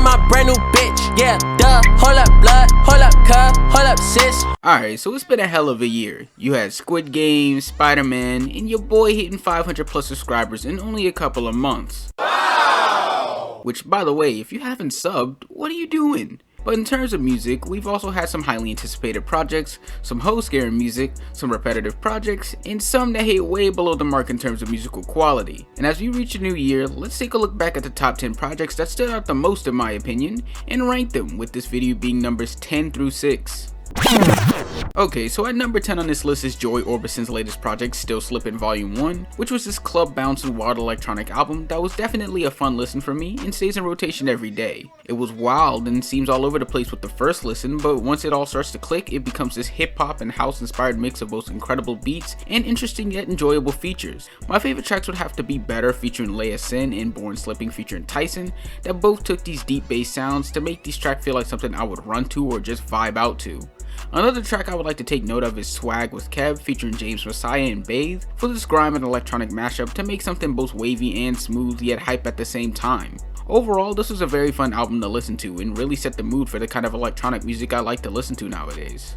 my brand new bitch. Yeah, duh, hold up blood, hold up cuz, hold up sis. Alright, so it's been a hell of a year. You had Squid Game, Spider-Man, and your boy hitting 500 plus subscribers in only a couple of months. Wow! Which, by the way, if you haven't subbed, what are you doing? But in terms of music, we've also had some highly anticipated projects, some hoe-scaring music, some repetitive projects, and some that hit way below the mark in terms of musical quality. And as we reach a new year, let's take a look back at the top 10 projects that stood out the most in my opinion, and rank them, with this video being numbers 10 through 6. Okay, so at number 10 on this list is Joy Orbison's latest project, Still Slippin' Volume 1, which was this club bouncing wild electronic album that was definitely a fun listen for me and stays in rotation every day. It was wild and seems all over the place with the first listen, but once it all starts to click, it becomes this hip hop and house inspired mix of both incredible beats and interesting yet enjoyable features. My favorite tracks would have to be Better featuring Leia Sin and Born Slipping featuring Tyson, that both took these deep bass sounds to make these tracks feel like something I would run to or just vibe out to. Another track I would like to take note of is Swag with Kev featuring James Messiah and Bathe for this grime and electronic mashup to make something both wavy and smooth yet hype at the same time. Overall, this was a very fun album to listen to and really set the mood for the kind of electronic music I like to listen to nowadays.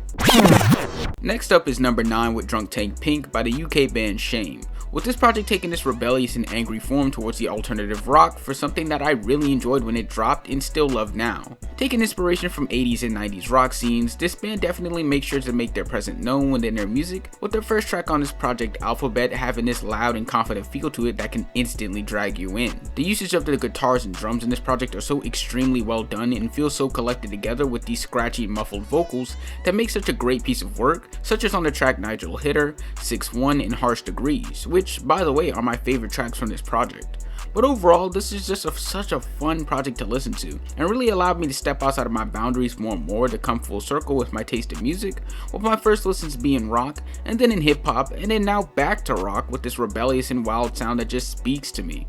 Next up is number 9 with Drunk Tank Pink by the UK band Shame, with this project taking this rebellious and angry form towards the alternative rock for something that I really enjoyed when it dropped and still love now. Taking inspiration from 80s and 90s rock scenes, this band definitely makes sure to make their presence known within their music, with their first track on this project, Alphabet, having this loud and confident feel to it that can instantly drag you in. The usage of the guitars and drums in this project are so extremely well done and feel so collected together with these scratchy muffled vocals that make such a great piece of work, such as on the track Nigel Hitter, 6-1, and Harsh Degrees, which by the way are my favorite tracks from this project. But overall, this is just such a fun project to listen to, and really allowed me to step outside of my boundaries more and more to come full circle with my taste in music, with my first listens being rock, and then in hip hop, and then now back to rock with this rebellious and wild sound that just speaks to me.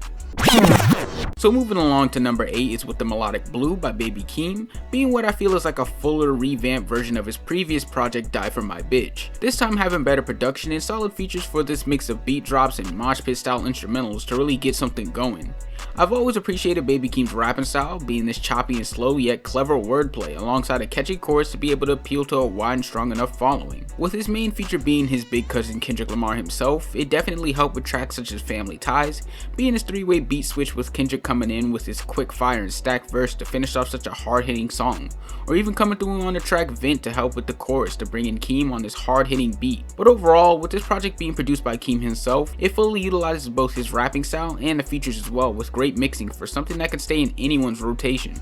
So moving along to number 8 is with the Melodic Blue by Baby Keem, being what I feel is like a fuller revamped version of his previous project Die For My Bitch, this time having better production and solid features for this mix of beat drops and mosh pit style instrumentals to really get something going. I've always appreciated Baby Keem's rapping style, being this choppy and slow yet clever wordplay alongside a catchy chorus to be able to appeal to a wide and strong enough following. With his main feature being his big cousin Kendrick Lamar himself, it definitely helped with tracks such as Family Ties, being his 3-way beat switch with Kendrick coming in with his quick fire and stacked verse to finish off such a hard hitting song, or even coming through on the track Vent to help with the chorus to bring in Keem on this hard hitting beat. But overall, with this project being produced by Keem himself, it fully utilizes both his rapping style and the features as well, with great mixing for something that can stay in anyone's rotation.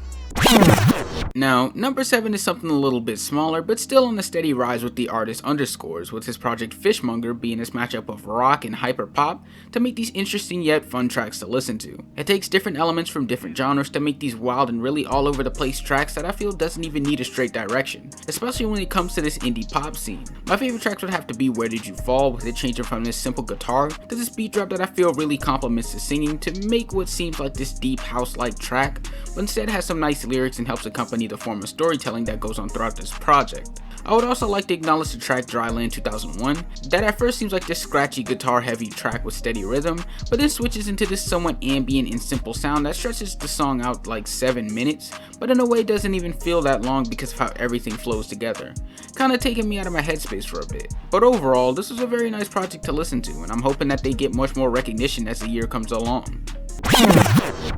Now, number 7 is something a little bit smaller, but still on a steady rise with the artist Underscores, with his project Fishmonger being this matchup of rock and hyper pop to make these interesting yet fun tracks to listen to. It takes different elements from different genres to make these wild and really all over the place tracks that I feel doesn't even need a straight direction, especially when it comes to this indie pop scene. My favorite tracks would have to be Where Did You Fall, with it changing from this simple guitar to this beat drop that I feel really complements the singing to make what seems like this deep house-like track, but instead has some nice lyrics and helps accompany the form of storytelling that goes on throughout this project. I would also like to acknowledge the track Dryland 2001, that at first seems like this scratchy guitar heavy track with steady rhythm, but then switches into this somewhat ambient and simple sound that stretches the song out like 7 minutes, but in a way doesn't even feel that long because of how everything flows together, kinda taking me out of my headspace for a bit. But overall, this was a very nice project to listen to, and I'm hoping that they get much more recognition as the year comes along.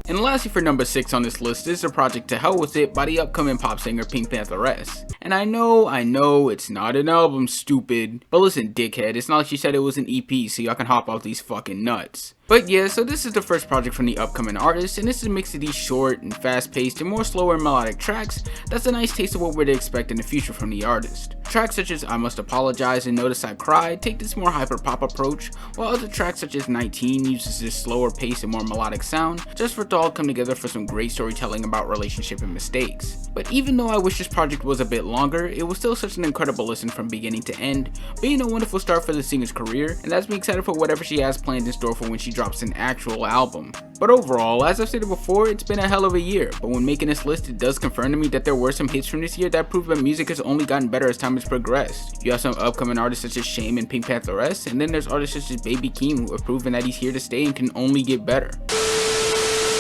And lastly for number 6 on this list is the project To Hell With It by the upcoming pop singer Pinkpantheress. And I know, it's not an album, stupid. But listen, dickhead, it's not like she said it was an EP, so y'all can hop off these fucking nuts. But yeah, so this is the first project from the upcoming artist, and this is a mix of these short and fast-paced and more slower and melodic tracks that's a nice taste of what we're to expect in the future from the artist. Tracks such as I Must Apologize and Notice I Cried take this more hyper-pop approach, while other tracks such as 19 uses this slower pace and more melodic sound, just for it to all come together for some great storytelling about relationship and mistakes. But even though I wish this project was a bit longer, it was still such an incredible listen from beginning to end, being a wonderful start for the singer's career, and that's me excited for whatever she has planned in store for when she drops an actual album. But overall, as I've stated before, it's been a hell of a year, but when making this list it does confirm to me that there were some hits from this year that prove that music has only gotten better as time has progressed. You have some upcoming artists such as Shame and Pinkpantheress, and then there's artists such as Baby Keem who have proven that he's here to stay and can only get better.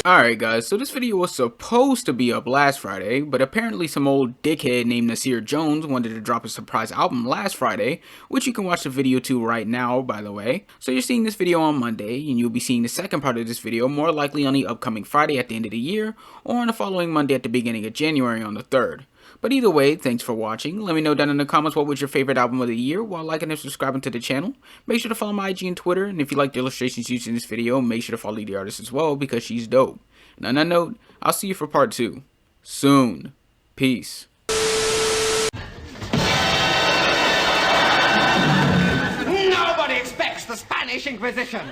Alright guys, so this video was supposed to be up last Friday, but apparently some old dickhead named Nasir Jones wanted to drop a surprise album last Friday, which you can watch the video to right now, by the way. So you're seeing this video on Monday, and you'll be seeing the second part of this video more likely on the upcoming Friday at the end of the year, or on the following Monday at the beginning of January on the 3rd. But either way, thanks for watching. Let me know down in the comments what was your favorite album of the year while liking and subscribing to the channel. Make sure to follow my IG and Twitter, and if you like the illustrations used in this video, make sure to follow the artist as well because she's dope. And on that note, I'll see you for part 2 soon. Peace. Nobody expects the Spanish Inquisition.